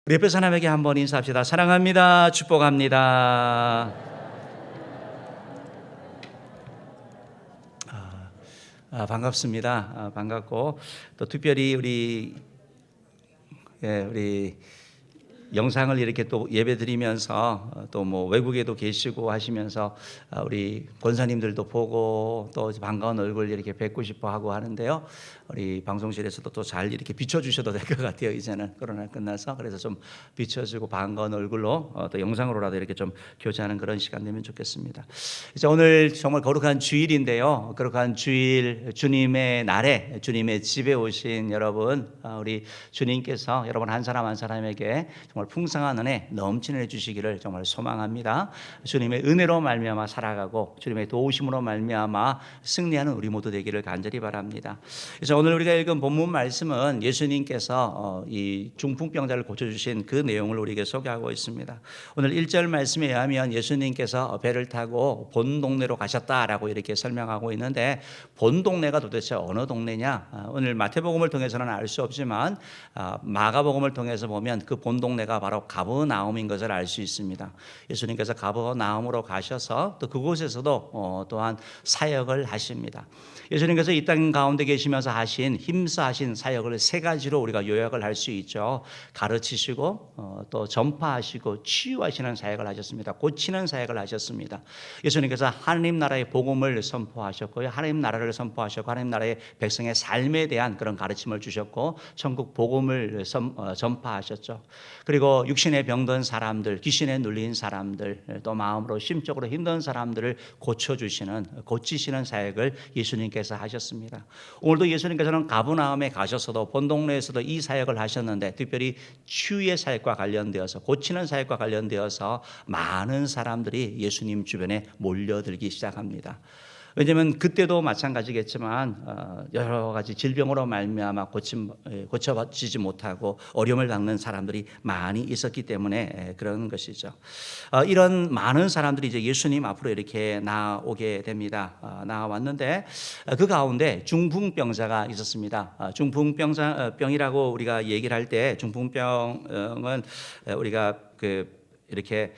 우리 옆에 사람에게 한번 인사합시다. 사랑합니다. 축복합니다. 반갑습니다. 반갑고 또 특별히 우리 영상을 이렇게 또 예배 드리면서 또 뭐 외국에도 계시고 하시면서 우리 권사님들도 보고 또 반가운 얼굴 이렇게 뵙고 싶어 하고 하는데요. 우리 방송실에서도 또 잘 이렇게 비춰주셔도 될 것 같아요. 이제는 코로나 끝나서. 그래서 좀 비춰주고 반가운 얼굴로 또 영상으로라도 이렇게 좀 교제하는 그런 시간 되면 좋겠습니다. 이제 오늘 정말 거룩한 주일인데요. 거룩한 주일, 주님의 날에 주님의 집에 오신 여러분, 우리 주님께서 여러분 한 사람 한 사람에게 정말 풍성한 은혜 넘치는 주시기를 정말 소망합니다. 주님의 은혜로 말미암아 살아가고 주님의 도우심으로 말미암아 승리하는 우리 모두 되기를 간절히 바랍니다. 그래서 오늘 우리가 읽은 본문 말씀은 예수님께서 이 중풍병자를 고쳐주신 그 내용을 우리에게 소개하고 있습니다. 오늘 1절 말씀에 의하면 예수님께서 배를 타고 본 동네로 가셨다라고 이렇게 설명하고 있는데, 본 동네가 도대체 어느 동네냐? 오늘 마태복음을 통해서는 알 수 없지만 마가복음을 통해서 보면 그 본 동네가 바로 가버나움인 것을 알 수 있습니다. 예수님께서 가버나움으로 가셔서 또 그곳에서도 또한 사역을 하십니다. 예수님께서 이 땅 가운데 계시면서 하신 힘쓰하신 사역을 세 가지로 우리가 요약을 할 수 있죠. 가르치시고 또 전파하시고 치유하시는 사역을 하셨습니다. 고치는 사역을 하셨습니다. 예수님께서 하나님 나라의 복음을 선포하셨고요. 하나님 나라를 선포하셨고 하나님 나라의 백성의 삶에 대한 그런 가르침을 주셨고 천국 복음을 전파하셨죠. 그리고 육신에 병든 사람들, 귀신에 눌린 사람들, 또 마음으로 심적으로 힘든 사람들을 고치시는 사역을 예수님께서 하셨습니다. 오늘도 예수님께서는 가버나움에 가셔서도 본 동네에서도 이 사역을 하셨는데, 특별히 치유의 사역과 관련되어서, 고치는 사역과 관련되어서 많은 사람들이 예수님 주변에 몰려들기 시작합니다. 왜냐하면 그때도 마찬가지겠지만 여러 가지 질병으로 말미암아 고쳐지지 못하고 어려움을 겪는 사람들이 많이 있었기 때문에 그런 것이죠. 이런 많은 사람들이 이제 예수님 앞으로 이렇게 나오게 됩니다. 나왔는데 그 가운데 중풍병자가 있었습니다. 중풍병이라고 우리가 얘기를 할 때, 중풍병은 우리가 이렇게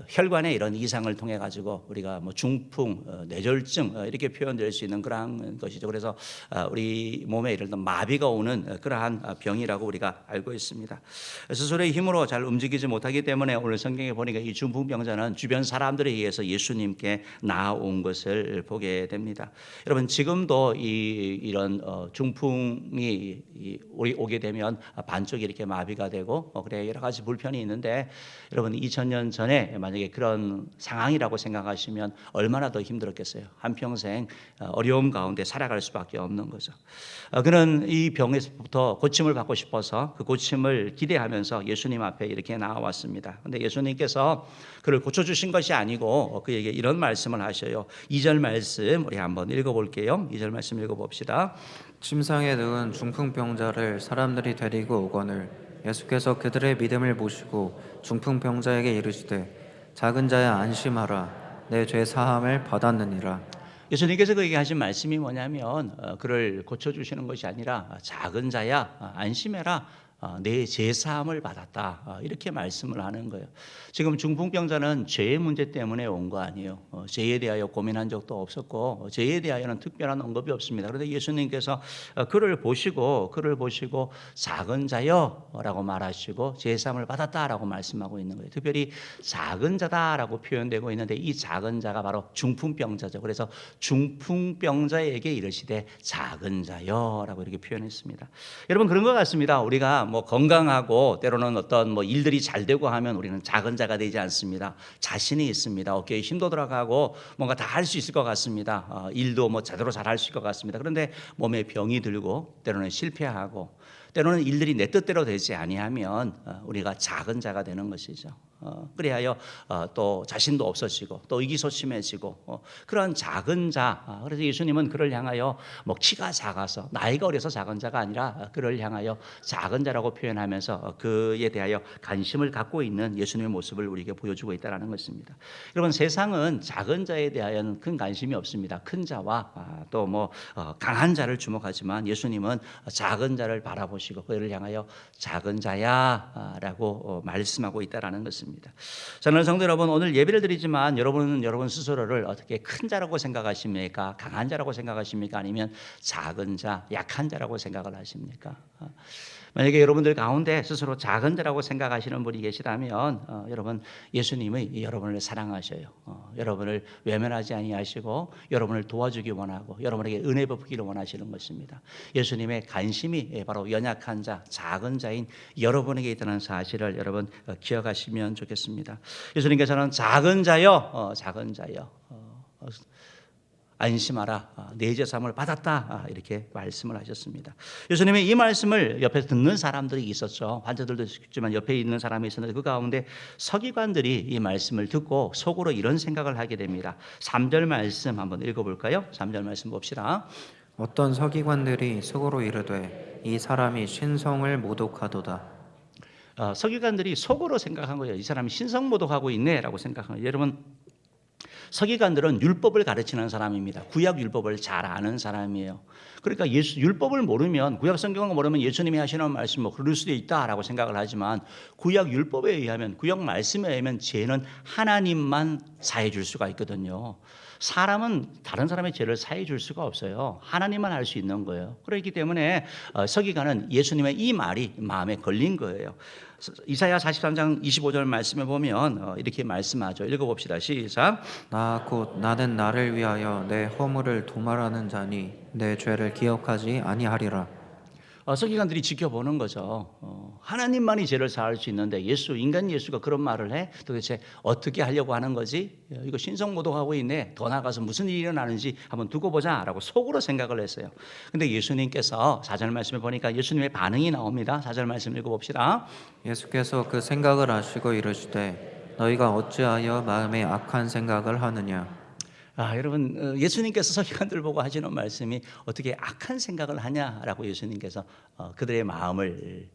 혈관의 이런 이상을 통해 가지고 우리가 뭐 중풍, 뇌졸중 이렇게 표현될 수 있는 그러한 것이죠. 그래서 우리 몸에 예를 들어 마비가 오는 그러한 병이라고 우리가 알고 있습니다. 스스로의 힘으로 잘 움직이지 못하기 때문에 오늘 성경에 보니까 이 중풍병자는 주변 사람들에 의해서 예수님께 나아온 것을 보게 됩니다. 여러분, 지금도 이런 중풍이 우리 오게 되면 반쪽이 이렇게 마비가 되고 그래 여러 가지 불편이 있는데, 여러분 2000년 전에 만약에 그런 상황이라고 생각하시면 얼마나 더 힘들었겠어요. 한평생 어려움 가운데 살아갈 수밖에 없는 거죠. 그는 이 병에서부터 고침을 받고 싶어서 그 고침을 기대하면서 예수님 앞에 이렇게 나왔습니다. 그런데 예수님께서 그를 고쳐주신 것이 아니고 그에게 이런 말씀을 하셔요. 2절 말씀 우리 한번 읽어볼게요. 2절 말씀 읽어봅시다. 침상에 누운 중풍병자를 사람들이 데리고 오거늘 예수께서 그들의 믿음을 보시고 중풍병자에게 이르시되 작은 자야 안심하라 내 죄 사함을 받았느니라. 예수님께서 그에게 하신 말씀이 뭐냐면 그를 고쳐주시는 것이 아니라 작은 자야 안심해라 내 죄사함을 받았다, 이렇게 말씀을 하는 거예요. 지금 중풍병자는 죄의 문제 때문에 온 거 아니에요. 죄에 대하여 고민한 적도 없었고 죄에 대하여는 특별한 언급이 없습니다. 그런데 예수님께서 그를 보시고 작은 자여라고 말하시고 죄사함을 받았다라고 말씀하고 있는 거예요. 특별히 작은 자다라고 표현되고 있는데 이 작은 자가 바로 중풍병자죠. 그래서 중풍병자에게 이르시되 작은 자여라고 이렇게 표현했습니다. 여러분, 그런 것 같습니다. 우리가 뭐 건강하고 때로는 어떤 뭐 일들이 잘 되고 하면 우리는 작은 자가 되지 않습니다. 자신이 있습니다. 어깨에 힘도 들어가고 뭔가 다 할 수 있을 것 같습니다. 일도 뭐 제대로 잘 할 수 있을 것 같습니다. 그런데 몸에 병이 들고 때로는 실패하고 때로는 일들이 내 뜻대로 되지 아니하면 우리가 작은 자가 되는 것이죠. 그리하여 또 자신도 없어지고 또 의기소침해지고 그런 작은 자. 그래서 예수님은 그를 향하여 뭐 키가 작아서 나이가 어려서 작은 자가 아니라 그를 향하여 작은 자라고 표현하면서 그에 대하여 관심을 갖고 있는 예수님의 모습을 우리에게 보여주고 있다는 것입니다. 여러분, 세상은 작은 자에 대하여는 큰 관심이 없습니다. 큰 자와 또 뭐 강한 자를 주목하지만 예수님은 작은 자를 바라보시고 도와주시고 그를 향하여 작은 자야라고 말씀하고 있다라는 것입니다. 저는 성도 여러분, 오늘 예배를 드리지만 여러분은 여러분 스스로를 어떻게 큰 자라고 생각하십니까? 강한 자라고 생각하십니까? 아니면 작은 자, 약한 자라고 생각을 하십니까? 만약에 여러분들 가운데 스스로 작은 자라고 생각하시는 분이 계시다면 여러분, 예수님이 여러분을 사랑하셔요. 여러분을 외면하지 아니하시고 여러분을 도와주기 원하고 여러분에게 은혜 베푸기를 원하시는 것입니다. 예수님의 관심이 바로 연약한 자, 작은 자인 여러분에게 있다는 사실을 여러분 기억하시면 좋겠습니다. 예수님께서는 작은 자여, 작은 자여, 안심하라, 내 제사함을 받았다, 이렇게 말씀을 하셨습니다. 예수님의 이 말씀을 옆에 듣는 사람들이 있었죠. 환자들도 있지만 옆에 있는 사람이 있었는데 그 가운데 서기관들이 이 말씀을 듣고 속으로 이런 생각을 하게 됩니다. 3절 말씀 한번 읽어볼까요? 3절 말씀 봅시다. 어떤 서기관들이 속으로 이르되 이 사람이 신성을 모독하도다. 서기관들이 속으로 생각한 거예요. 이 사람이 신성모독하고 있네라고 생각한 거예요. 여러분, 서기관들은 율법을 가르치는 사람입니다. 구약 율법을 잘 아는 사람이에요. 그러니까 율법을 모르면, 구약 성경을 모르면 예수님이 하시는 말씀 뭐 그럴 수도 있다라고 생각을 하지만 구약 율법에 의하면, 구약 말씀에 의하면 죄는 하나님만 사해 줄 수가 있거든요. 사람은 다른 사람의 죄를 사해 줄 수가 없어요. 하나님만 할 수 있는 거예요. 그렇기 때문에 서기관은 예수님의 이 말이 마음에 걸린 거예요. 이사야 43장 25절 말씀에 보면 이렇게 말씀하죠. 읽어봅시다. 시작. 나는 나를 위하여 내 허물을 도말하는 자니 내 죄를 기억하지 아니하리라. 서기관들이 지켜보는 거죠. 하나님만이 죄를 사할 수 있는데 인간 예수가 그런 말을 해? 도대체 어떻게 하려고 하는 거지? 이거 신성모독하고 있네. 더 나아가서 무슨 일이 일어나는지 한번 두고 보자라고 속으로 생각을 했어요. 근데 예수님께서 4절 말씀에 보니까 예수님의 반응이 나옵니다. 4절 말씀 읽어봅시다. 예수께서 그 생각을 아시고 이르시되 너희가 어찌하여 마음에 악한 생각을 하느냐. 여러분, 예수님께서 서기관들 보고 하시는 말씀이 어떻게 악한 생각을 하냐라고 예수님께서 그들의 마음을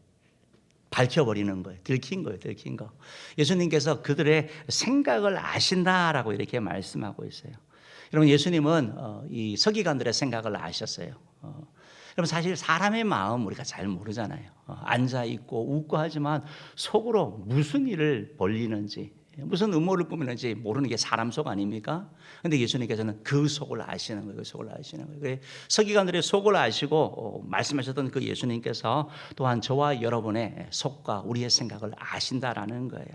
밝혀버리는 거예요. 들킨 거예요. 들킨 거. 예수님께서 그들의 생각을 아신다라고 이렇게 말씀하고 있어요. 여러분, 예수님은 이 서기관들의 생각을 아셨어요. 여러분, 사실 사람의 마음 우리가 잘 모르잖아요. 앉아 있고 웃고 하지만 속으로 무슨 일을 벌리는지, 무슨 음모를 꾸미는지 모르는 게 사람 속 아닙니까? 그런데 예수님께서는 그 속을 아시는 거예요. 그 속을 아시는 거예요. 서기관들의 속을 아시고 말씀하셨던 그 예수님께서 또한 저와 여러분의 속과 우리의 생각을 아신다라는 거예요.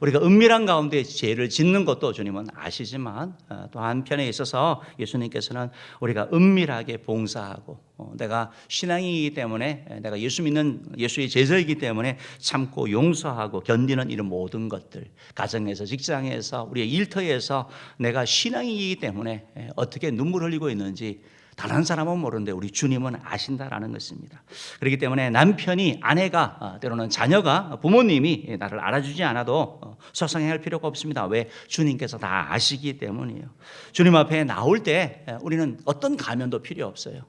우리가 은밀한 가운데 죄를 짓는 것도 주님은 아시지만 또 한편에 있어서 예수님께서는 우리가 은밀하게 봉사하고 내가 신앙이기 때문에, 내가 예수 믿는 예수의 제자이기 때문에 참고 용서하고 견디는 이런 모든 것들, 가정에서, 직장에서, 우리의 일터에서 내가 신앙이기 때문에 어떻게 눈물 흘리고 있는지 다른 사람은 모르는데 우리 주님은 아신다라는 것입니다. 그렇기 때문에 남편이, 아내가, 때로는 자녀가, 부모님이 나를 알아주지 않아도 속상해할 필요가 없습니다. 왜? 주님께서 다 아시기 때문이에요. 주님 앞에 나올 때 우리는 어떤 가면도 필요 없어요.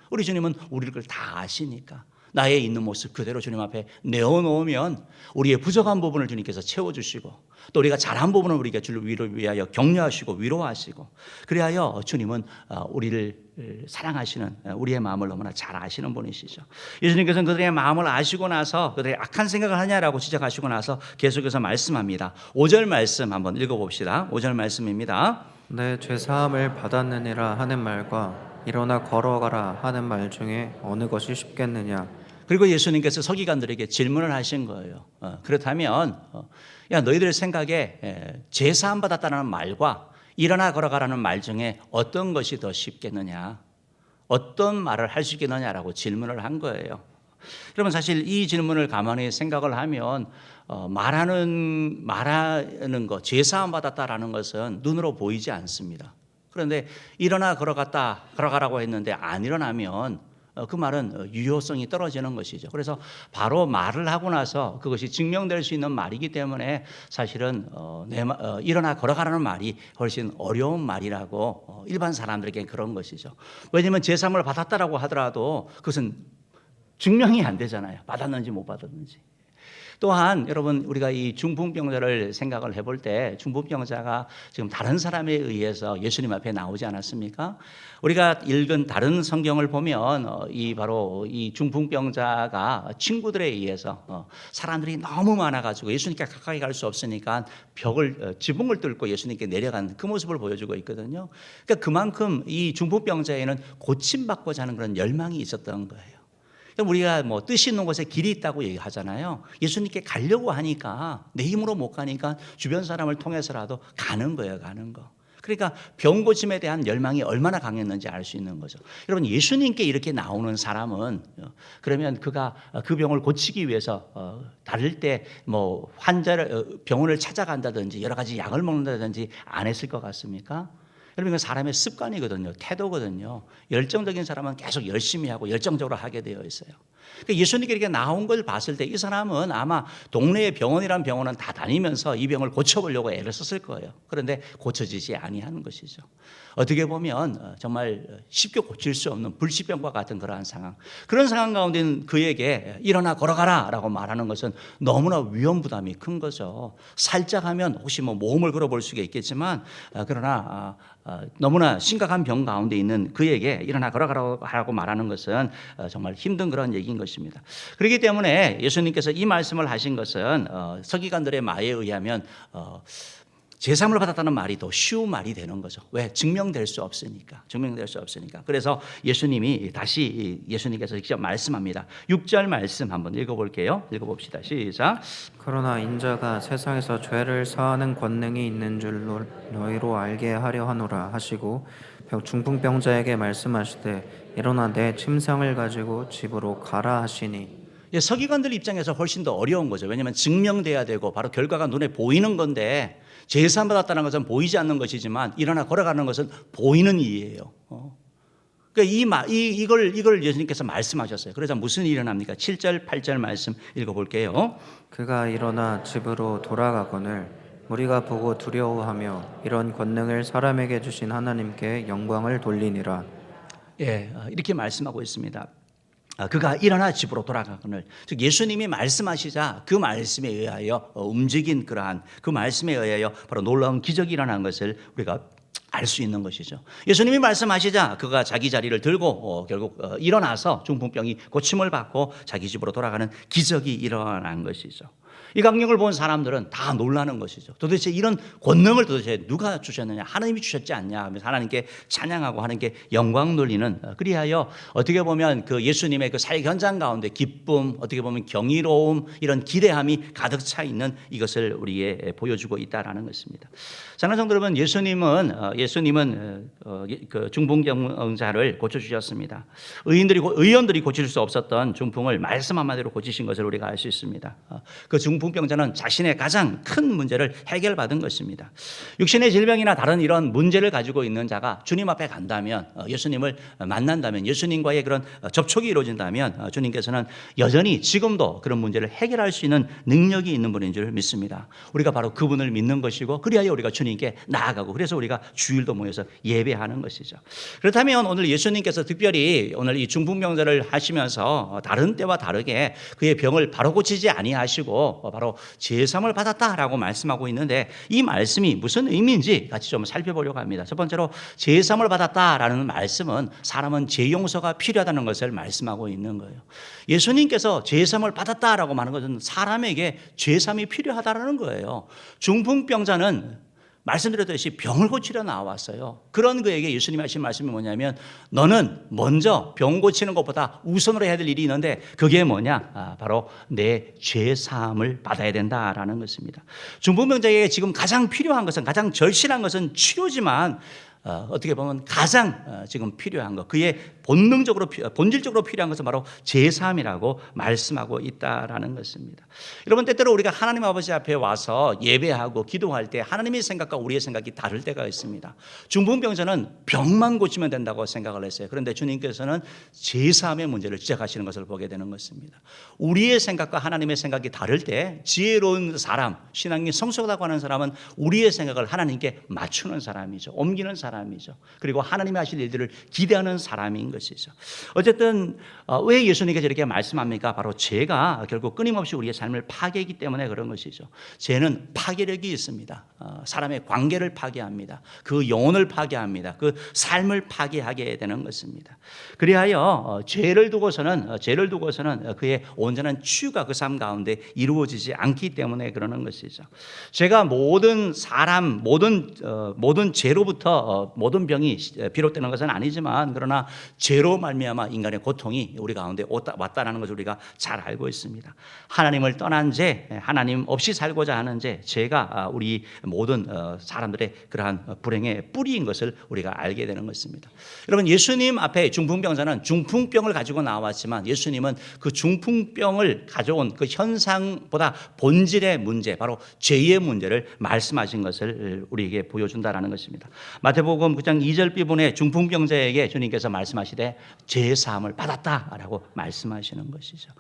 우리 주님은 우리를 다 아시니까 나의 있는 모습 그대로 주님 앞에 내어놓으면 우리의 부족한 부분을 주님께서 채워주시고 또 우리가 잘한 부분을 우리가 주를 위하여 격려하시고 위로하시고, 그리하여 주님은 우리를 사랑하시는, 우리의 마음을 너무나 잘 아시는 분이시죠. 예수님께서는 그들의 마음을 아시고 나서 그들의 악한 생각을 하냐라고 지적하시고 나서 계속해서 말씀합니다. 5절 말씀 한번 읽어봅시다. 5절 말씀입니다. 내 죄사함을 받았느니라 하는 말과 일어나 걸어가라 하는 말 중에 어느 것이 쉽겠느냐. 그리고 예수님께서 서기관들에게 질문을 하신 거예요. 그렇다면 야, 너희들 생각에 죄사함 받았다는 말과 일어나 걸어가라는 말 중에 어떤 것이 더 쉽겠느냐, 어떤 말을 할 수 있겠느냐라고 질문을 한 거예요. 여러분, 사실 이 질문을 가만히 생각을 하면 말하는 것, 죄사함 받았다라는 것은 눈으로 보이지 않습니다. 그런데 일어나 걸어가라고 했는데 안 일어나면 그 말은 유효성이 떨어지는 것이죠. 그래서 바로 말을 하고 나서 그것이 증명될 수 있는 말이기 때문에 사실은 일어나 걸어가라는 말이 훨씬 어려운 말이라고 일반 사람들에게 그런 것이죠. 왜냐하면 제사함을 받았다라고 하더라도 그것은 증명이 안 되잖아요. 받았는지 못 받았는지. 또한 여러분 우리가 이 중풍병자를 생각을 해볼 때 중풍병자가 지금 다른 사람에 의해서 예수님 앞에 나오지 않았습니까? 우리가 읽은 다른 성경을 보면 이 바로 이 중풍병자가 친구들에 의해서 사람들이 너무 많아가지고 예수님께 가까이 갈 수 없으니까 지붕을 뚫고 예수님께 내려간 그 모습을 보여주고 있거든요. 그러니까 그만큼 이 중풍병자에는 고침받고자 하는 그런 열망이 있었던 거예요. 우리가 뭐 뜻이 있는 곳에 길이 있다고 얘기하잖아요. 예수님께 가려고 하니까 내 힘으로 못 가니까 주변 사람을 통해서라도 가는 거예요, 가는 거. 그러니까 병 고침에 대한 열망이 얼마나 강했는지 알 수 있는 거죠. 여러분 예수님께 이렇게 나오는 사람은 그러면 그가 그 병을 고치기 위해서 다를 때 뭐 환자를 병원을 찾아간다든지 여러 가지 약을 먹는다든지 안 했을 것 같습니까? 여러분 이건 사람의 습관이거든요. 태도거든요. 열정적인 사람은 계속 열심히 하고 열정적으로 하게 되어 있어요. 그러니까 예수님께 이렇게 나온 걸 봤을 때 이 사람은 아마 동네의 병원이란 병원은 다 다니면서 이 병을 고쳐보려고 애를 썼을 거예요. 그런데 고쳐지지 아니하는 것이죠. 어떻게 보면 정말 쉽게 고칠 수 없는 불치병과 같은 그러한 상황. 그런 상황 가운데 그에게 일어나 걸어가라 라고 말하는 것은 너무나 위험 부담이 큰 거죠. 살짝 하면 혹시 뭐 모험을 걸어볼 수가 있겠지만 그러나 너무나 심각한 병 가운데 있는 그에게 일어나 걸어가라고 말하는 것은 정말 힘든 그런 얘기인 것입니다. 그렇기 때문에 예수님께서 이 말씀을 하신 것은 서기관들의 말에 의하면 제3을 받았다는 말이 더 쉬운 말이 되는 거죠. 왜? 증명될 수 없으니까. 그래서 예수님께서 직접 말씀합니다. 6절 말씀 한번 읽어볼게요. 읽어봅시다. 시작. 그러나 인자가 세상에서 죄를 사하는 권능이 있는 줄 너희로 알게 하려 하노라 하시고 중풍병자에게 말씀하시되 일어나 내 침상을 가지고 집으로 가라 하시니. 서기관들 입장에서 훨씬 더 어려운 거죠. 왜냐하면 증명돼야 되고 바로 결과가 눈에 보이는 건데 제사 받았다는 것은 보이지 않는 것이지만 일어나 걸어가는 것은 보이는 일이에요. 그러니까 이걸 예수님께서 말씀하셨어요. 그래서 무슨 일이 일어납니까? 7절, 8절 말씀 읽어볼게요. 그가 일어나 집으로 돌아가거늘 무리가 보고 두려워하며 이런 권능을 사람에게 주신 하나님께 영광을 돌리니라. 예, 이렇게 말씀하고 있습니다. 그가 일어나 집으로 돌아가거늘, 즉 예수님이 말씀하시자 그 말씀에 의하여 움직인 그러한 그 말씀에 의하여 바로 놀라운 기적이 일어난 것을 우리가 알 수 있는 것이죠. 예수님이 말씀하시자 그가 자기 자리를 들고 결국 일어나서 중풍병이 고침을 받고 자기 집으로 돌아가는 기적이 일어난 것이죠. 이 광경을 본 사람들은 다 놀라는 것이죠. 도대체 이런 권능을 도대체 누가 주셨느냐? 하나님이 주셨지 않냐? 하면서 하나님께 찬양하고 하나님께 영광 돌리는, 그리하여 어떻게 보면 그 예수님의 그 사역 현장 가운데 기쁨, 어떻게 보면 경이로움, 이런 기대함이 가득 차 있는 이것을 우리에 보여주고 있다라는 것입니다. 사랑하는 성도 여러분, 예수님은 그 중풍병자를 고쳐주셨습니다. 의원들이 고칠 수 없었던 중풍을 말씀 한마디로 고치신 것을 우리가 알 수 있습니다. 그 중풍병자는 자신의 가장 큰 문제를 해결받은 것입니다. 육신의 질병이나 다른 이런 문제를 가지고 있는 자가 주님 앞에 간다면, 예수님을 만난다면, 예수님과의 그런 접촉이 이루어진다면 주님께서는 여전히 지금도 그런 문제를 해결할 수 있는 능력이 있는 분인 줄 믿습니다. 우리가 바로 그분을 믿는 것이고, 그리하여 우리가 주님께 나아가고, 그래서 우리가 주일도 모여서 예배하는 것이죠. 그렇다면 오늘 예수님께서 특별히 오늘 이 중풍병자를 하시면서 다른 때와 다르게 그의 병을 바로 고치지 아니하시고 바로 제삼을 받았다라고 말씀하고 있는데, 이 말씀이 무슨 의미인지 같이 좀 살펴보려고 합니다. 첫 번째로 제삼을 받았다라는 말씀은 사람은 죄 용서가 필요하다는 것을 말씀하고 있는 거예요. 예수님께서 제삼을 받았다라고 말하는 것은 사람에게 제삼이 필요하다라는 거예요. 중풍병자는 말씀드렸듯이 병을 고치러 나왔어요. 그런 그에게 예수님이 하신 말씀이 뭐냐면, 너는 먼저 병 고치는 것보다 우선으로 해야 될 일이 있는데 그게 뭐냐? 바로 내 죄 사함을 받아야 된다라는 것입니다. 중풍병자에게 지금 가장 필요한 것은, 가장 절실한 것은 치료지만 어떻게 보면 가장 지금 필요한 것, 그의 본질적으로 필요한 것은 바로 제사함이라고 말씀하고 있다라는 것입니다. 여러분, 때때로 우리가 하나님 아버지 앞에 와서 예배하고 기도할 때 하나님의 생각과 우리의 생각이 다를 때가 있습니다. 중풍병자는 병만 고치면 된다고 생각을 했어요. 그런데 주님께서는 제사함의 문제를 지적하시는 것을 보게 되는 것입니다. 우리의 생각과 하나님의 생각이 다를 때 지혜로운 사람, 신앙이 성숙하다고 하는 사람은 우리의 생각을 하나님께 맞추는 사람이죠. 옮기는 사람. 사람이죠. 그리고 하나님이 하실 일들을 기대하는 사람인 것이죠. 어쨌든 왜 예수님께서 이렇게 말씀합니까? 바로 죄가 결국 끊임없이 우리의 삶을 파괴하기 때문에 그런 것이죠. 죄는 파괴력이 있습니다. 사람의 관계를 파괴합니다. 그 영혼을 파괴합니다. 그 삶을 파괴하게 되는 것입니다. 그리하여 죄를 두고서는 그의 온전한 치유가 그 삶 가운데 이루어지지 않기 때문에 그러는 것이죠. 죄가 모든 사람, 모든 죄로부터 모든 병이 비롯되는 것은 아니지만, 그러나 죄로 말미암아 인간의 고통이 우리 가운데 왔다라는 것을 우리가 잘 알고 있습니다. 하나님을 떠난 죄, 하나님 없이 살고자 하는 죄가 우리 모든 사람들의 그러한 불행의 뿌리인 것을 우리가 알게 되는 것입니다. 여러분, 예수님 앞에 중풍병자는 중풍병을 가지고 나왔지만, 예수님은 그 중풍병을 가져온 그 현상보다 본질의 문제, 바로 죄의 문제를 말씀하신 것을 우리에게 보여준다라는 것입니다. 마태복음 9장 2절 부분에 중풍병자에게 주님께서 말씀하시되 죄 사함을 받았다라고 말씀하시는 것이죠.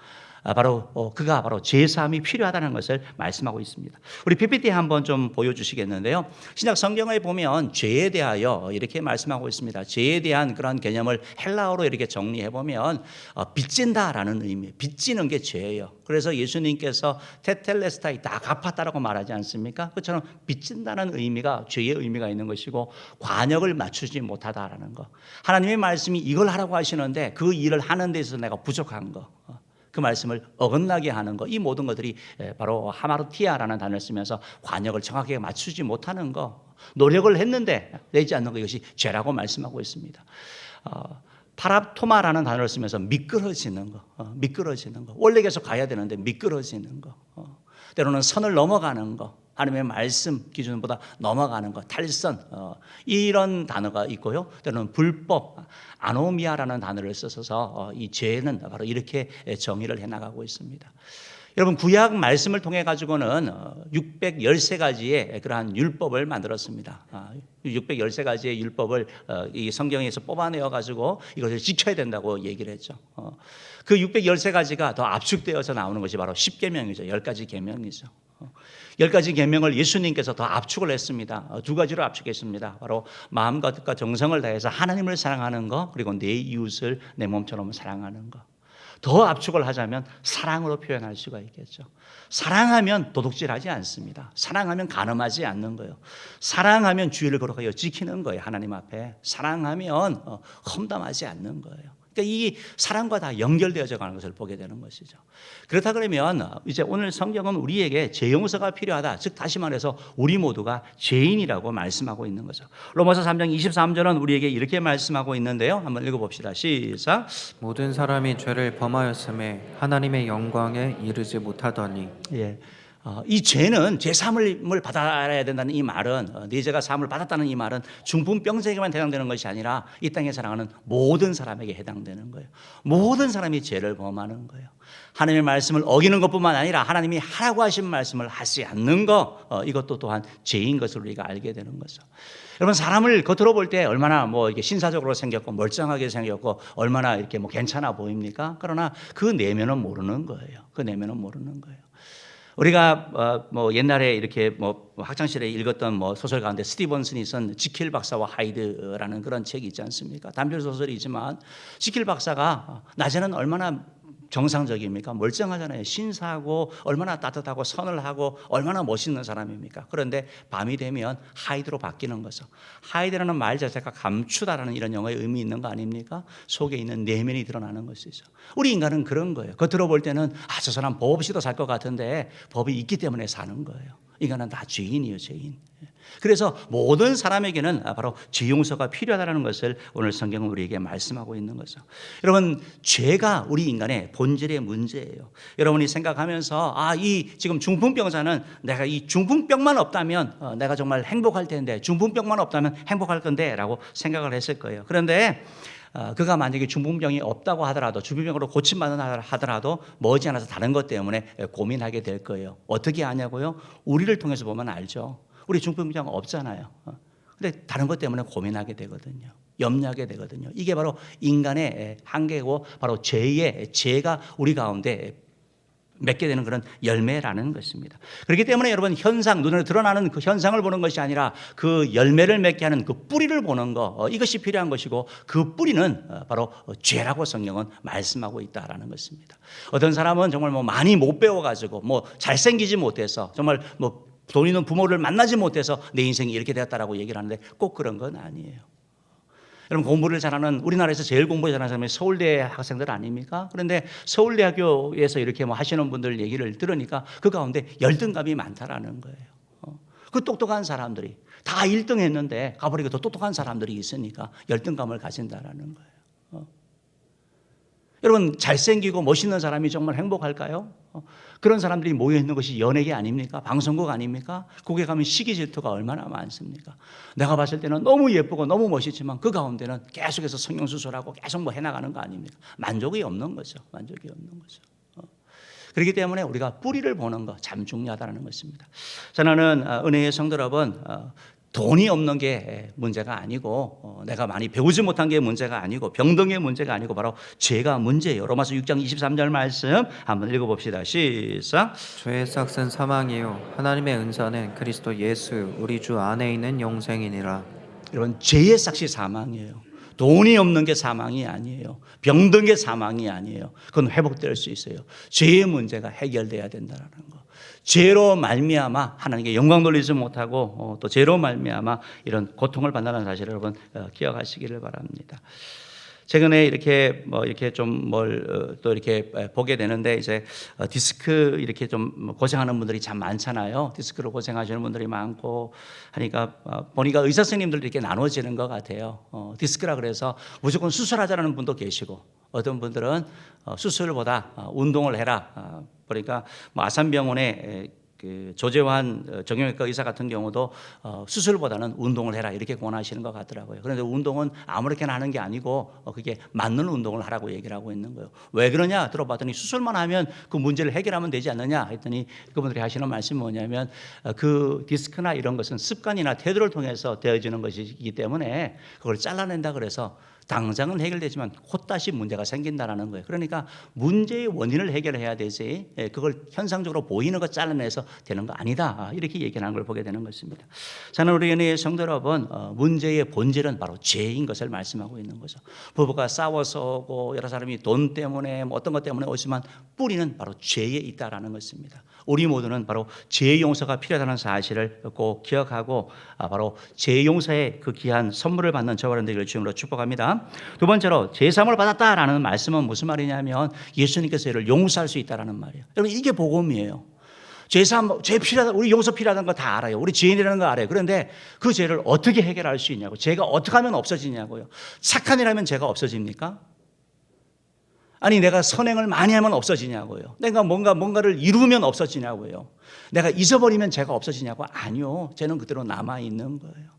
바로 그가 바로 죄 사함이 필요하다는 것을 말씀하고 있습니다. 우리 PPT 한번 좀 보여주시겠는데요. 신약 성경에 보면 죄에 대하여 이렇게 말씀하고 있습니다. 죄에 대한 그런 개념을 헬라어로 이렇게 정리해 보면 빚진다라는 의미, 빚지는 게 죄예요. 그래서 예수님께서 테텔레스타이 다 갚았다라고 말하지 않습니까? 그처럼 빚진다는 의미가 죄의 의미가 있는 것이고, 관역을 맞추지 못하다라는 거. 하나님의 말씀이 이걸 하라고 하시는데 그 일을 하는 데 있어서 내가 부족한 거, 그 말씀을 어긋나게 하는 거, 이 모든 것들이 바로 하마르티아라는 단어를 쓰면서 관역을 정확하게 맞추지 못하는 거, 노력을 했는데 되지 않는 거, 이것이 죄라고 말씀하고 있습니다. 파랍토마라는 단어를 쓰면서 미끄러지는 거, 미끄러지는 거, 원래 계속 가야 되는데 미끄러지는 거, 때로는 선을 넘어가는 거, 하나님의 말씀 기준보다 넘어가는 것, 탈선, 이런 단어가 있고요. 때로는 불법, 아노미아라는 단어를 써서 이 죄는 바로 이렇게 정의를 해나가고 있습니다. 여러분, 구약 말씀을 통해 가지고는 613가지의 그러한 율법을 만들었습니다. 613가지의 율법을 이 성경에서 뽑아내어 가지고 이것을 지켜야 된다고 얘기를 했죠. 그 613가지가 더 압축되어서 나오는 것이 바로 10계명이죠. 10가지 계명이죠. 10가지 계명을 예수님께서 더 압축을 했습니다. 두 가지로 압축했습니다. 바로 마음과 뜻과 정성을 다해서 하나님을 사랑하는 것, 그리고 내 이웃을 내 몸처럼 사랑하는 것. 더 압축을 하자면 사랑으로 표현할 수가 있겠죠. 사랑하면 도둑질하지 않습니다. 사랑하면 간음하지 않는 거예요. 사랑하면 주의를 거룩하여 지키는 거예요. 하나님 앞에. 사랑하면 험담하지 않는 거예요. 그러니까 이 사랑과 다 연결되어져 가는 것을 보게 되는 것이죠. 그렇다 그러면 이제 오늘 성경은 우리에게 죄 용서가 필요하다. 즉 다시 말해서 우리 모두가 죄인이라고 말씀하고 있는 거죠. 로마서 3장 23절은 우리에게 이렇게 말씀하고 있는데요. 한번 읽어봅시다. 시작. 모든 사람이 죄를 범하였음에 하나님의 영광에 이르지 못하더니. 예. 이 죄는 죄 사함을 받아야 된다는 이 말은, 네 죄가 사함을 받았다는 이 말은 중풍병자에게만 해당되는 것이 아니라 이 땅에 살아가는 모든 사람에게 해당되는 거예요. 모든 사람이 죄를 범하는 거예요. 하나님의 말씀을 어기는 것뿐만 아니라 하나님이 하라고 하신 말씀을 하지 않는 것, 이것도 또한 죄인 것을 우리가 알게 되는 거죠. 여러분, 사람을 겉으로 볼 때 얼마나 이렇게 신사적으로 생겼고 멀쩡하게 생겼고 얼마나 이렇게 괜찮아 보입니까? 그러나 그 내면은 모르는 거예요. 그 내면은 모르는 거예요. 우리가 옛날에 이렇게 학창시절에 읽었던 소설 가운데 스티븐슨이 쓴 지킬 박사와 하이드라는 그런 책이 있지 않습니까? 단편 소설이지만 지킬 박사가 낮에는 얼마나 정상적입니까? 멀쩡하잖아요. 신사하고 얼마나 따뜻하고 선을 하고 얼마나 멋있는 사람입니까? 그런데 밤이 되면 하이드로 바뀌는 거죠. 하이드라는 말 자체가 감추다라는 이런 영어의 의미 있는 거 아닙니까? 속에 있는 내면이 드러나는 것이죠. 우리 인간은 그런 거예요. 겉으로 볼 때는 저 사람 법 없이도 살 것 같은데 법이 있기 때문에 사는 거예요. 인간은 다 죄인이에요, 죄인. 그래서 모든 사람에게는 바로 죄 용서가 필요하다는 것을 오늘 성경은 우리에게 말씀하고 있는 거죠. 여러분, 죄가 우리 인간의 본질의 문제예요. 여러분이 생각하면서 이 지금 중풍병자는 내가 이 중풍병만 없다면 내가 정말 행복할 텐데, 중풍병만 없다면 행복할 건데 라고 생각을 했을 거예요. 그런데 그가 만약에 중풍병이 없다고 하더라도, 중풍병으로 고침받는다 하더라도 머지않아서 다른 것 때문에 고민하게 될 거예요. 어떻게 아냐고요? 우리를 통해서 보면 알죠. 우리 중풍병 없잖아요. 근데 다른 것 때문에 고민하게 되거든요. 염려하게 되거든요. 이게 바로 인간의 한계고 바로 죄가 우리 가운데 맺게 되는 그런 열매라는 것입니다. 그렇기 때문에 여러분 현상, 눈으로 드러나는 그 현상을 보는 것이 아니라 그 열매를 맺게 하는 그 뿌리를 보는 거, 이것이 필요한 것이고 그 뿌리는 바로 죄라고 성경은 말씀하고 있다라는 것입니다. 어떤 사람은 정말 뭐 많이 못 배워가지고 뭐 잘생기지 못해서 정말 뭐 돈 있는 부모를 만나지 못해서 내 인생이 이렇게 되었다라고 얘기를 하는데 꼭 그런 건 아니에요. 여러분 공부를 잘하는 우리나라에서 제일 공부 잘하는 사람이 서울대 학생들 아닙니까? 그런데 서울대학교에서 이렇게 뭐 하시는 분들 얘기를 들으니까 그 가운데 열등감이 많다라는 거예요. 그 똑똑한 사람들이 다 1등 했는데 가버리고 더 똑똑한 사람들이 있으니까 열등감을 가진다라는 거예요. 여러분 잘생기고 멋있는 사람이 정말 행복할까요? 그런 사람들이 모여있는 것이 연예계 아닙니까? 방송국 아닙니까? 거기에 가면 시기 질투가 얼마나 많습니까? 내가 봤을 때는 너무 예쁘고 너무 멋있지만 그 가운데는 계속해서 성형수술하고 계속 뭐 해나가는 거 아닙니까? 만족이 없는 거죠. 만족이 없는 거죠. 그렇기 때문에 우리가 뿌리를 보는 거 참 중요하다는 것입니다. 저는 은혜의 성도 여러분, 돈이 없는 게 문제가 아니고 내가 많이 배우지 못한 게 문제가 아니고 병등의 문제가 아니고 바로 죄가 문제예요. 로마서 6장 23절 말씀 한번 읽어봅시다. 시작. 죄의 삭은 사망이요 하나님의 은사는 그리스도 예수 우리 주 안에 있는 영생이니라. 여러분 죄의 삭이 사망이에요. 돈이 없는 게 사망이 아니에요. 병든 게 사망이 아니에요. 그건 회복될 수 있어요. 죄의 문제가 해결돼야 된다는 거. 죄로 말미암아 하나님께 영광 돌리지 못하고 또 죄로 말미암아 이런 고통을 받는다는 사실을 여러분 기억하시기를 바랍니다. 최근에 이렇게 좀 뭘 또 이렇게 보게 되는데 이제 디스크 이렇게 좀 고생하는 분들이 참 많잖아요. 디스크로 고생하시는 분들이 많고 하니까 보니까 의사 선생님들도 이렇게 나눠지는 것 같아요. 디스크라 그래서 무조건 수술하자는 분도 계시고 어떤 분들은 수술보다 운동을 해라. 그러니까 뭐 아산병원에 그 조재환 정형외과 의사 같은 경우도 수술보다는 운동을 해라 이렇게 권하시는 것 같더라고요. 그런데 운동은 아무렇게나 하는 게 아니고 그게 맞는 운동을 하라고 얘기를 하고 있는 거예요. 왜 그러냐 들어봤더니 수술만 하면 그 문제를 해결하면 되지 않느냐 했더니 그분들이 하시는 말씀이 뭐냐면 그 디스크나 이런 것은 습관이나 태도를 통해서 되어지는 것이기 때문에 그걸 잘라낸다 그래서 당장은 해결되지만 곧다시 문제가 생긴다라는 거예요. 그러니까 문제의 원인을 해결해야 되지 그걸 현상적으로 보이는 것 잘라내서 되는 거 아니다. 이렇게 얘기하는 걸 보게 되는 것입니다. 저는 우리 은혜의 성도 여러분 문제의 본질은 바로 죄인 것을 말씀하고 있는 거죠. 부부가 싸워서 오고 여러 사람이 돈 때문에 뭐 어떤 것 때문에 오지만 뿌리는 바로 죄에 있다라는 것입니다. 우리 모두는 바로 죄 용서가 필요하다는 사실을 꼭 기억하고 바로 죄 용서의 그 귀한 선물을 받는 저와 여러분들을 주님으로 축복합니다. 두 번째로 죄 사함을 받았다라는 말씀은 무슨 말이냐면 예수님께서 죄를 용서할 수 있다라는 말이에요. 여러분 이게 복음이에요. 죄 사함, 죄 필요하다, 우리 용서 필요하다는 거 다 알아요. 우리 죄인이라는 거 알아요. 그런데 그 죄를 어떻게 해결할 수 있냐고. 죄가 어떻게 하면 없어지냐고요. 착한 일하면 죄가 없어집니까? 아니 내가 선행을 많이 하면 없어지냐고요. 내가 뭔가를 이루면 없어지냐고요. 내가 잊어버리면 죄가 없어지냐고. 아니요. 죄는 그대로 남아있는 거예요.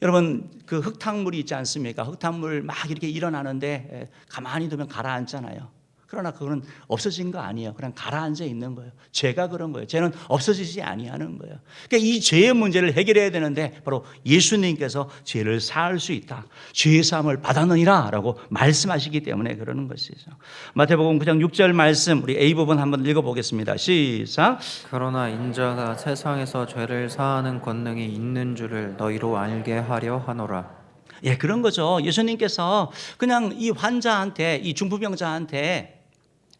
여러분 그 흙탕물이 있지 않습니까? 흙탕물 막 이렇게 일어나는데 가만히 두면 가라앉잖아요. 그러나 그거는 없어진 거 아니에요. 그냥 가라앉아 있는 거예요. 죄가 그런 거예요. 죄는 없어지지 아니하는 거예요. 그러니까 이 죄의 문제를 해결해야 되는데 바로 예수님께서 죄를 사할 수 있다. 죄 사함을 받았느니라 라고 말씀하시기 때문에 그러는 것이죠. 마태복음 9장 6절 말씀 우리 A 부분 한번 읽어보겠습니다. 시작. 그러나 인자가 세상에서 죄를 사하는 권능이 있는 줄을 너희로 알게 하려 하노라. 예, 그런 거죠. 예수님께서 그냥 이 환자한테 이 중풍병자한테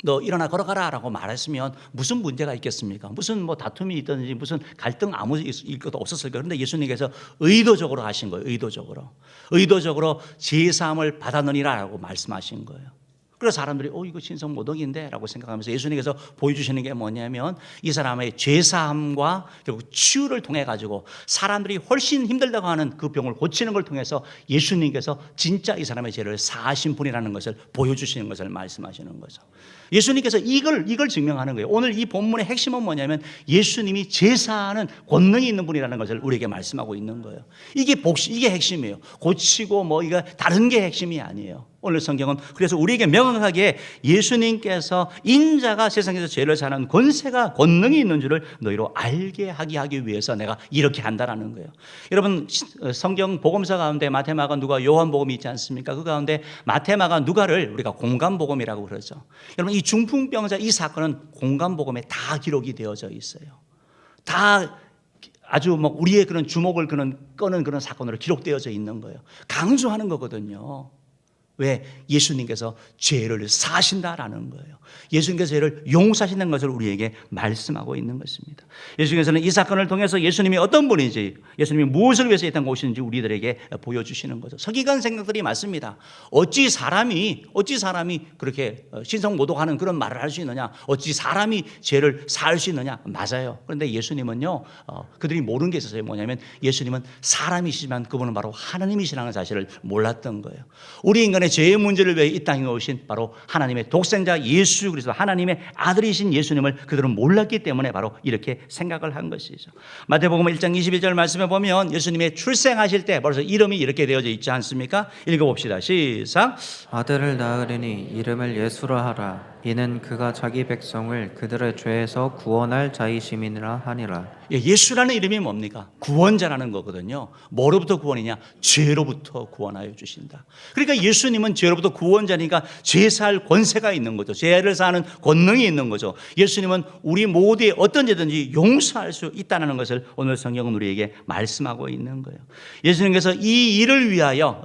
너 일어나 걸어가라 라고 말했으면 무슨 문제가 있겠습니까? 무슨 뭐 다툼이 있든지 무슨 갈등 아무 것도 없었을 거예요. 그런데 예수님께서 의도적으로 하신 거예요. 의도적으로 제사함을 받았느니라 라고 말씀하신 거예요. 그래서 사람들이 이거 신성모독인데 라고 생각하면서 예수님께서 보여주시는 게 뭐냐면 이 사람의 죄사함과 결국 치유를 통해 가지고 사람들이 훨씬 힘들다고 하는 그 병을 고치는 걸 통해서 예수님께서 진짜 이 사람의 죄를 사하신 분이라는 것을 보여주시는 것을 말씀하시는 거죠. 예수님께서 이걸 증명하는 거예요. 오늘 이 본문의 핵심은 뭐냐면 예수님이 제사하는 권능이 있는 분이라는 것을 우리에게 말씀하고 있는 거예요. 이게 핵심이에요. 고치고 뭐 이거 다른 게 핵심이 아니에요. 오늘 성경은 그래서 우리에게 명확하게 예수님께서 인자가 세상에서 죄를 사는 권세가 권능이 있는 줄을 너희로 알게 하기 위해서 내가 이렇게 한다라는 거예요. 여러분 성경 복음서 가운데 마태, 마가, 누가, 요한 복음이 있지 않습니까? 그 가운데 마태, 마가, 누가를 우리가 공간 복음이라고 그러죠. 여러분 이 중풍병자 이 사건은 공간 복음에 다 기록이 되어져 있어요. 다 아주 뭐 우리의 그런 주목을 끄는 그런 사건으로 기록되어져 있는 거예요. 강조하는 거거든요. 왜? 예수님께서 죄를 사하신다라는 거예요. 예수님께서 죄를 용서하시는 것을 우리에게 말씀하고 있는 것입니다. 예수님께서는 이 사건을 통해서 예수님이 어떤 분인지, 예수님이 무엇을 위해서 이 땅에 오시는지 우리들에게 보여주시는 거죠. 서기관 생각들이 맞습니다. 어찌 사람이 그렇게 신성모독하는 그런 말을 할 수 있느냐? 어찌 사람이 죄를 사할 수 있느냐? 맞아요. 그런데 예수님은요, 그들이 모르는 게 있었어요. 뭐냐면 예수님은 사람이시지만 그분은 바로 하나님이시라는 사실을 몰랐던 거예요. 우리 인간의 죄의 문제를 위해 이 땅에 오신 바로 하나님의 독생자 예수 그리스도 하나님의 아들이신 예수님을 그들은 몰랐기 때문에 바로 이렇게 생각을 한 것이죠. 마태복음 1장 21절 말씀에 보면 예수님의 출생하실 때 벌써 이름이 이렇게 되어져 있지 않습니까? 읽어봅시다. 시작. 아들을 낳으리니 이름을 예수라 하라. 이는 그가 자기 백성을 그들의 죄에서 구원할 자이심이니라 하니라. 예수라는 이름이 뭡니까? 구원자라는 거거든요. 뭐로부터 구원이냐? 죄로부터 구원하여 주신다. 그러니까 예수님은 죄로부터 구원자니까 죄사할 권세가 있는 거죠. 죄를 사하는 권능이 있는 거죠. 예수님은 우리 모두의 어떤 죄든지 용서할 수 있다는 것을 오늘 성경은 우리에게 말씀하고 있는 거예요. 예수님께서 이 일을 위하여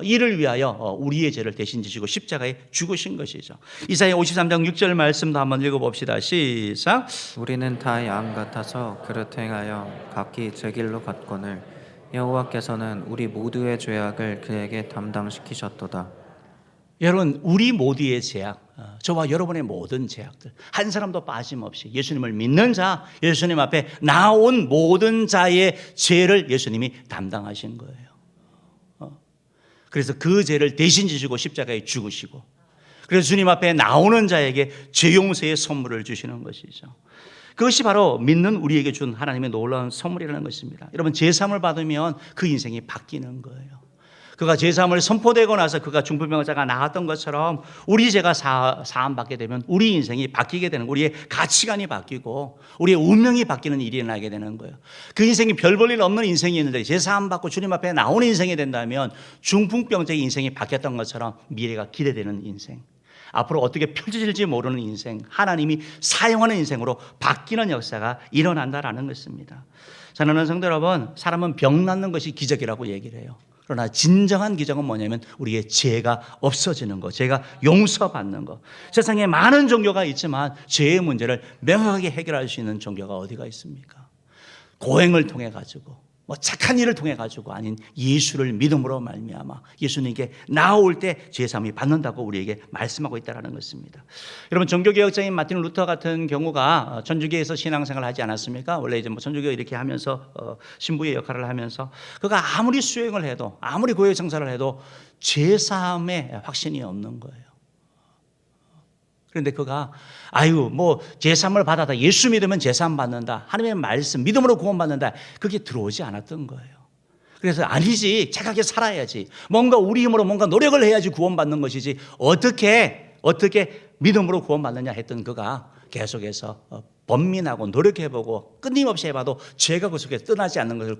우리의 죄를 대신 지시고 십자가에 죽으신 것이죠. 이사야 53장 6절 말씀도 한번 읽어봅시다. 시작. 우리는 다 양 같아서 그릇 행하여 각기 제 길로 갔거늘 여호와께서는 우리 모두의 죄악을 그에게 담당시키셨도다. 여러분 우리 모두의 죄악, 저와 여러분의 모든 죄악들 한 사람도 빠짐없이 예수님을 믿는 자, 예수님 앞에 나온 모든 자의 죄를 예수님이 담당하신 거예요. 그래서 그 죄를 대신 지시고 십자가에 죽으시고, 그래서 주님 앞에 나오는 자에게 죄 용서의 선물을 주시는 것이죠. 그것이 바로 믿는 우리에게 준 하나님의 놀라운 선물이라는 것입니다. 여러분 제사함을 받으면 그 인생이 바뀌는 거예요. 그가 제사함을 선포되고 나서 그가 중풍병자가 나았던 것처럼 우리 죄가 사함 받게 되면 우리 인생이 바뀌게 되는, 우리의 가치관이 바뀌고 우리의 운명이 바뀌는 일이 일어나게 되는 거예요. 그 인생이 별 볼 일 없는 인생이 있는데 제사함 받고 주님 앞에 나오는 인생이 된다면 중풍병자의 인생이 바뀌었던 것처럼 미래가 기대되는 인생, 앞으로 어떻게 펼쳐질지 모르는 인생, 하나님이 사용하는 인생으로 바뀌는 역사가 일어난다라는 것입니다. 사랑하는 성도 여러분, 사람은 병 낫는 것이 기적이라고 얘기를 해요. 그러나 진정한 기적은 뭐냐면 우리의 죄가 없어지는 것, 죄가 용서받는 것. 세상에 많은 종교가 있지만 죄의 문제를 명확하게 해결할 수 있는 종교가 어디가 있습니까? 고행을 통해 가지고, 뭐 착한 일을 통해 가지고 아닌 예수를 믿음으로 말미암아 예수님께 나올 때 죄사함이 받는다고 우리에게 말씀하고 있다는 것입니다. 여러분 종교개혁자인 마틴 루터 같은 경우가 천주교에서 신앙생활을 하지 않았습니까? 원래 이제 뭐 천주교 이렇게 하면서 신부의 역할을 하면서 그가 아무리 수행을 해도 아무리 고해 성사를 해도 죄사함에 확신이 없는 거예요. 그런데 그가 뭐 제사함을 받아다, 예수 믿으면 제사함 받는다, 하나님의 말씀 믿음으로 구원받는다, 그게 들어오지 않았던 거예요. 그래서 아니지, 착하게 살아야지, 뭔가 우리 힘으로 뭔가 노력을 해야지 구원받는 것이지 어떻게 믿음으로 구원받느냐 했던 그가 계속해서 번민하고 노력해보고 끊임없이 해봐도 죄가 그 속에 떠나지 않는 것을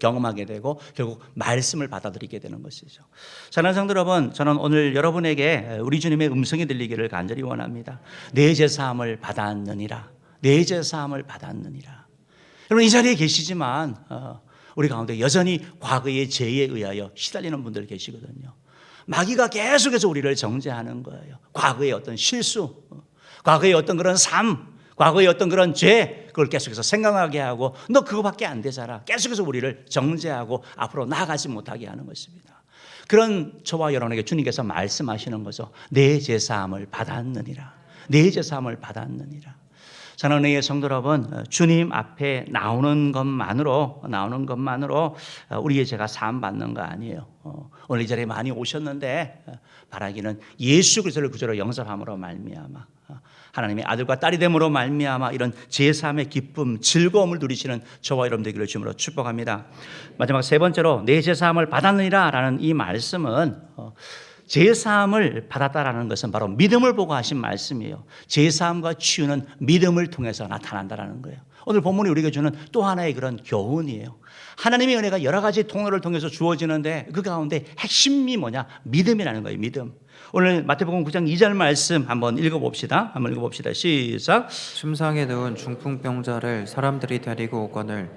경험하게 되고 결국 말씀을 받아들이게 되는 것이죠. 사랑하는 성도 여러분, 저는 오늘 여러분에게 우리 주님의 음성이 들리기를 간절히 원합니다. 내 죄사함을 받았느니라, 내 죄사함을 받았느니라. 여러분 이 자리에 계시지만 우리 가운데 여전히 과거의 죄에 의하여 시달리는 분들 계시거든요. 마귀가 계속해서 우리를 정죄하는 거예요. 과거의 어떤 실수, 과거의 어떤 그런 삶, 과거의 어떤 그런 죄, 그걸 계속해서 생각하게 하고 너 그거밖에 안 되잖아, 계속해서 우리를 정죄하고 앞으로 나아가지 못하게 하는 것입니다. 그런 저와 여러분에게 주님께서 말씀하시는 거죠. 내 죄사함을 받았느니라, 내 죄사함을 받았느니라. 사랑하는 성도 여러분, 주님 앞에 나오는 것만으로 우리의 죄가 사함 받는 거 아니에요. 오늘 이 자리에 많이 오셨는데 바라기는 예수 그리스도를 구주로 영접함으로 말미암아 하나님의 아들과 딸이 됨으로 말미암아 이런 제사함의 기쁨, 즐거움을 누리시는 저와 여러분 되기를 주님으로 축복합니다. 마지막 세 번째로 내 제사함을 받았느니라 라는 이 말씀은 제사함을 받았다라는 것은 바로 믿음을 보고 하신 말씀이에요. 제사함과 치유는 믿음을 통해서 나타난다라는 거예요. 오늘 본문이 우리에게 주는 또 하나의 그런 교훈이에요. 하나님의 은혜가 여러 가지 통로를 통해서 주어지는데 그 가운데 핵심이 뭐냐? 믿음이라는 거예요. 믿음. 오늘 마태복음 9장 2절 말씀 한번 읽어봅시다. 시작. 침상에 누운 중풍병자를 사람들이 데리고 오거늘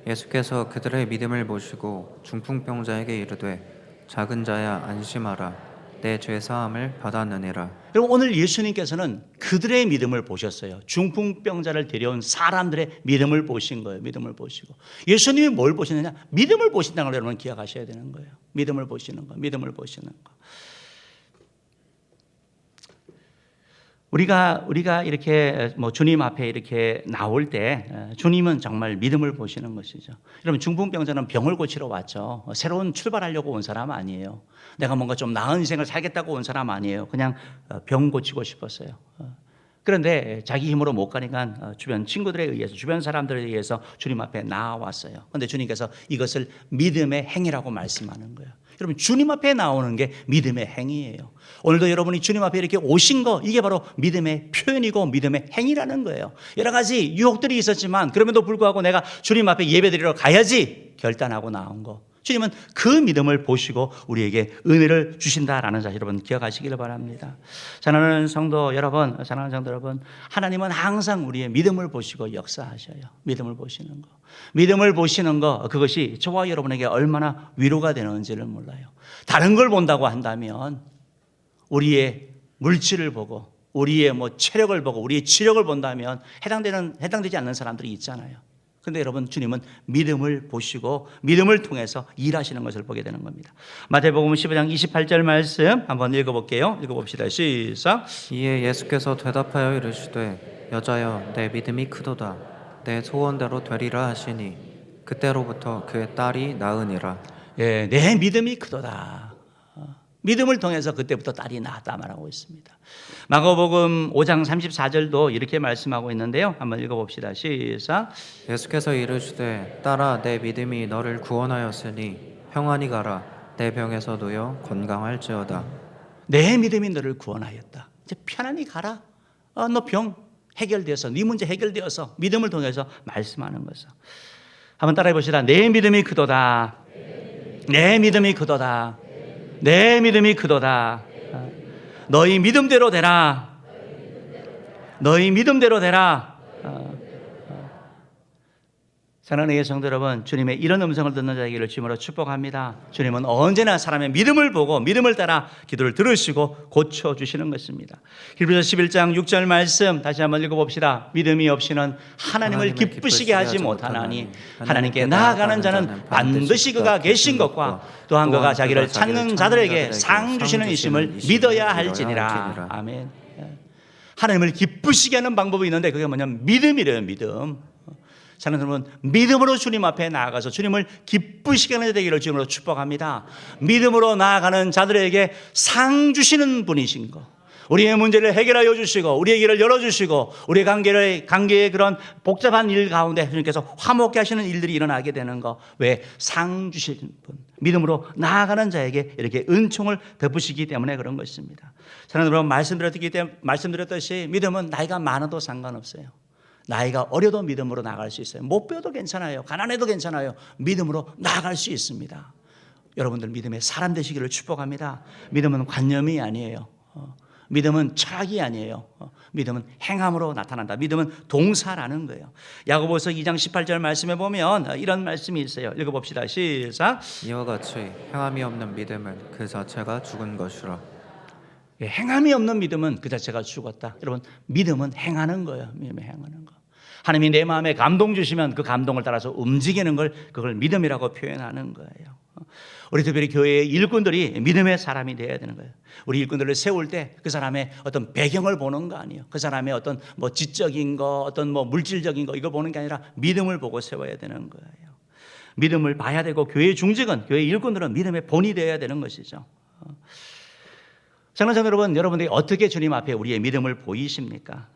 예수께서 그들의 믿음을 보시고 중풍병자에게 이르되 작은 자야 안심하라 내 죄 사함을 받았느니라. 여러분, 오늘 예수님께서는 그들의 믿음을 보셨어요. 중풍병자를 데려온 사람들의 믿음을 보신 거예요. 믿음을 보시고. 예수님이 뭘 보시느냐? 믿음을 보신다는 걸 여러분 기억하셔야 되는 거예요. 믿음을 보시는 거. 믿음을 보시는 거. 우리가 이렇게 주님 앞에 이렇게 나올 때 주님은 정말 믿음을 보시는 것이죠. 여러분, 중풍병자는 병을 고치러 왔죠. 새로운 출발하려고 온 사람 아니에요. 내가 뭔가 좀 나은 인생을 살겠다고 온 사람 아니에요. 그냥 병 고치고 싶었어요. 그런데 자기 힘으로 못 가니까 주변 친구들에 의해서, 주변 사람들에 의해서 주님 앞에 나와왔어요. 그런데 주님께서 이것을 믿음의 행위라고 말씀하는 거예요. 여러분, 주님 앞에 나오는 게 믿음의 행위예요. 오늘도 여러분이 주님 앞에 이렇게 오신 거, 이게 바로 믿음의 표현이고 믿음의 행위라는 거예요. 여러 가지 유혹들이 있었지만 그럼에도 불구하고 내가 주님 앞에 예배드리러 가야지 결단하고 나온 거. 주님은 그 믿음을 보시고 우리에게 은혜를 주신다라는 사실 여러분 기억하시기를 바랍니다. 사랑하는 성도 여러분, 하나님은 항상 우리의 믿음을 보시고 역사하셔요. 믿음을 보시는 거. 믿음을 보시는 거, 그것이 저와 여러분에게 얼마나 위로가 되는지를 몰라요. 다른 걸 본다고 한다면 우리의 물질을 보고 우리의 체력을 보고 우리의 치력을 본다면 해당되지 않는 사람들이 있잖아요. 그런데 여러분, 주님은 믿음을 보시고 믿음을 통해서 일하시는 것을 보게 되는 겁니다. 마태복음 15장 28절 말씀 한번 읽어볼게요. 읽어봅시다. 시작. 이에 예수께서 대답하여 이르시되 여자여 내 믿음이 크도다 내 소원대로 되리라 하시니 그때로부터 그의 딸이 나으니라. 예, 내 믿음이 크도다. 믿음을 통해서 그때부터 딸이 낳았다 말하고 있습니다. 마가복음 5장 34절도 이렇게 말씀하고 있는데요. 한번 읽어봅시다. 시작. 예수께서 이르시되 딸아 내 믿음이 너를 구원하였으니 평안히 가라 내 병에서 놓여 건강할지어다. 내 믿음이 너를 구원하였다. 이제 편안히 가라. 너 병 해결되어서, 네 문제 해결되어서 믿음을 통해서 말씀하는 것을. 한번 따라해 봅시다. 내 믿음이 크도다. 내 믿음이 크도다. 내 믿음이 크도다. 너희 믿음대로 되라. 너희 믿음대로 되라. 사랑하는 성도 여러분, 주님의 이런 음성을 듣는 자에게를 주님으로 축복합니다. 주님은 언제나 사람의 믿음을 보고 믿음을 따라 기도를 들으시고 고쳐주시는 것입니다. 히브리서 11장 6절 말씀 다시 한번 읽어봅시다. 믿음이 없이는 하나님을 기쁘시게 하지 못하나니 하나님께 나아가는 자는 반드시 그가 계신 것과 또한 그가 자기를 찾는 자들에게 상 주시는 이심을 믿어야 할지니라. 아멘. 하나님을 기쁘시게 하는 방법이 있는데 그게 뭐냐면 믿음이래요. 믿음. 사랑하는 여러분, 믿음으로 주님 앞에 나아가서 주님을 기쁘시게 하는 자 되기를 주님으로 축복합니다. 믿음으로 나아가는 자들에게 상 주시는 분이신 거, 우리의 문제를 해결하여 주시고 우리의 길을 열어주시고 우리의 관계의 그런 복잡한 일 가운데 주님께서 화목케 하시는 일들이 일어나게 되는 거, 왜? 상 주시는 분, 믿음으로 나아가는 자에게 이렇게 은총을 베푸시기 때문에 그런 것입니다. 사랑하는 여러분, 말씀드렸듯이 믿음은 나이가 많아도 상관없어요. 나이가 어려도 믿음으로 나아갈 수 있어요. 못 배워도 괜찮아요. 가난해도 괜찮아요. 믿음으로 나아갈 수 있습니다. 여러분들 믿음의 사람 되시기를 축복합니다. 믿음은 관념이 아니에요. 믿음은 철학이 아니에요. 믿음은 행함으로 나타난다. 믿음은 동사라는 거예요. 야고보서 2장 18절 말씀에 보면 이런 말씀이 있어요. 읽어봅시다. 시작. 이와 같이 행함이 없는 믿음은 그 자체가 죽은 것이라. 행함이 없는 믿음은 그 자체가 죽었다. 여러분, 믿음은 행하는 거예요. 믿음이 행하는 거. 하나님이 내 마음에 감동 주시면 그 감동을 따라서 움직이는 걸, 그걸 믿음이라고 표현하는 거예요. 우리 특별히 교회의 일꾼들이 믿음의 사람이 되어야 되는 거예요. 우리 일꾼들을 세울 때 그 사람의 어떤 배경을 보는 거 아니에요. 그 사람의 어떤 지적인 거, 어떤 물질적인 거, 이걸 보는 게 아니라 믿음을 보고 세워야 되는 거예요. 믿음을 봐야 되고, 교회 중직은, 교회 일꾼들은 믿음의 본이 되어야 되는 것이죠. 사랑하는 여러분, 여러분들이 어떻게 주님 앞에 우리의 믿음을 보이십니까?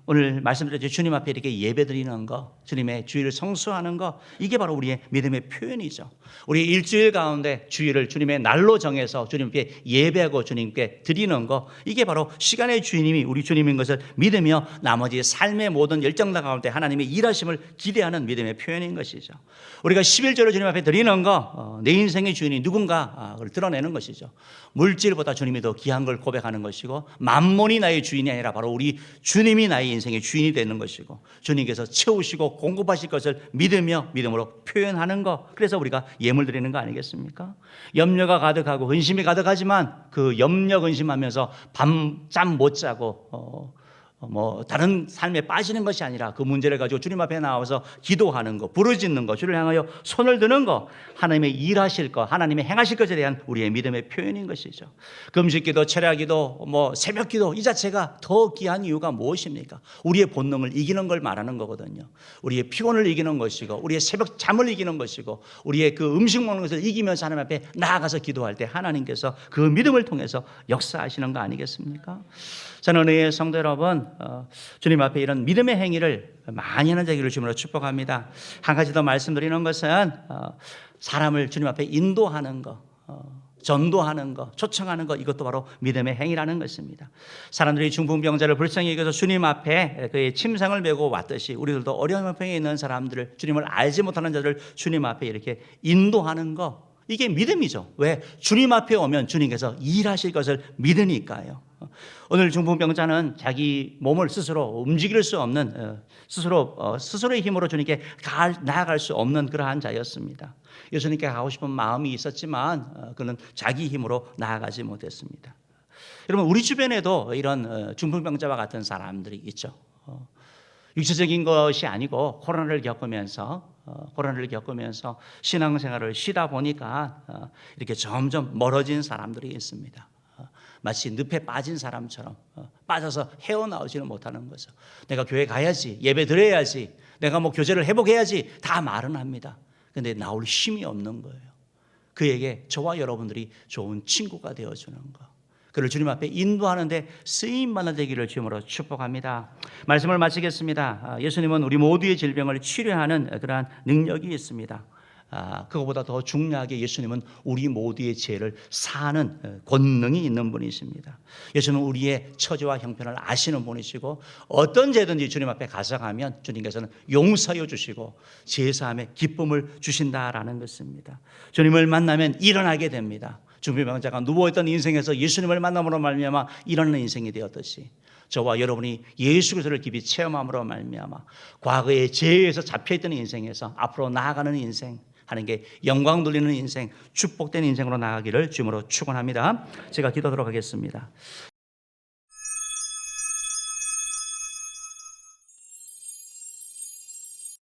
오늘 말씀드렸죠. 주님 앞에 이렇게 예배드리는 거, 주님의 주일을 성수하는 거, 이게 바로 우리의 믿음의 표현이죠. 우리 일주일 가운데 주일을 주님의 날로 정해서 주님께 예배하고 주님께 드리는 거, 이게 바로 시간의 주인님이 우리 주님인 것을 믿으며 나머지 삶의 모든 열정당 가운데 하나님의 일하심을 기대하는 믿음의 표현인 것이죠. 우리가 11조를 주님 앞에 드리는 거, 내 인생의 주인이 누군가를 드러내는 것이죠. 물질보다 주님이 더 귀한 걸 고백하는 것이고, 만몬이 나의 주인이 아니라 바로 우리 주님이 나의 인생의 주인이 되는 것이고, 주님께서 채우시고 공급하실 것을 믿으며 믿음으로 표현하는 것, 그래서 우리가 예물 드리는 거 아니겠습니까? 염려가 가득하고 근심이 가득하지만 그 염려 근심하면서 밤잠 못 자고 다른 삶에 빠지는 것이 아니라 그 문제를 가지고 주님 앞에 나와서 기도하는 것, 부르짖는 것, 주를 향하여 손을 드는 것, 하나님의 일하실 것, 하나님의 행하실 것에 대한 우리의 믿음의 표현인 것이죠. 금식기도, 철야기도, 새벽기도, 이 자체가 더 귀한 이유가 무엇입니까? 우리의 본능을 이기는 걸 말하는 거거든요. 우리의 피곤을 이기는 것이고, 우리의 새벽 잠을 이기는 것이고, 우리의 그 음식 먹는 것을 이기면서 하나님 앞에 나아가서 기도할 때 하나님께서 그 믿음을 통해서 역사하시는 거 아니겠습니까? 저는 은혜의 성도 여러분, 주님 앞에 이런 믿음의 행위를 많이 하는 자기를 주님으로 축복합니다. 한 가지 더 말씀드리는 것은 사람을 주님 앞에 인도하는 것, 전도하는 것, 초청하는 것, 이것도 바로 믿음의 행위라는 것입니다. 사람들이 중풍병자를 불쌍히 여겨서 주님 앞에 그의 침상을 메고 왔듯이 우리들도 어려움에 있는 사람들을, 주님을 알지 못하는 자들을 주님 앞에 이렇게 인도하는 것, 이게 믿음이죠. 왜? 주님 앞에 오면 주님께서 일하실 것을 믿으니까요. 오늘 중풍병자는 자기 몸을 스스로 움직일 수 없는, 스스로의 힘으로 주님께 나아갈 수 없는 그러한 자였습니다. 예수님께 가고 싶은 마음이 있었지만 그는 자기 힘으로 나아가지 못했습니다. 여러분, 우리 주변에도 이런 중풍병자와 같은 사람들이 있죠. 육체적인 것이 아니고 코로나를 겪으면서 신앙생활을 쉬다 보니까 이렇게 점점 멀어진 사람들이 있습니다. 마치 늪에 빠진 사람처럼 빠져서 헤어나오지는 못하는 거죠. 내가 교회 가야지, 예배 드려야지, 내가 교제를 회복해야지 다 말은 합니다. 그런데 나올 힘이 없는 거예요. 그에게 저와 여러분들이 좋은 친구가 되어주는 거, 그를 주님 앞에 인도하는데 쓰임받는 되기를 주님으로 축복합니다. 말씀을 마치겠습니다. 예수님은 우리 모두의 질병을 치료하는 그러한 능력이 있습니다. 그것보다 더 중요하게 예수님은 우리 모두의 죄를 사하는 권능이 있는 분이십니다. 예수님은 우리의 처지와 형편을 아시는 분이시고, 어떤 죄든지 주님 앞에 가져가면 주님께서는 용서해 주시고 제사함의 기쁨을 주신다라는 것입니다. 주님을 만나면 일어나게 됩니다. 중풍병자가 누워있던 인생에서 예수님을 만남으로 말미암아 일어나는 인생이 되었듯이, 저와 여러분이 예수 그리스도를 깊이 체험함으로 말미암아 과거의 죄에서 잡혀있던 인생에서 앞으로 나아가는 인생, 하는 게 영광 돌리는 인생, 축복된 인생으로 나아가기를 주님으로 축원합니다. 제가 기도하도록 하겠습니다.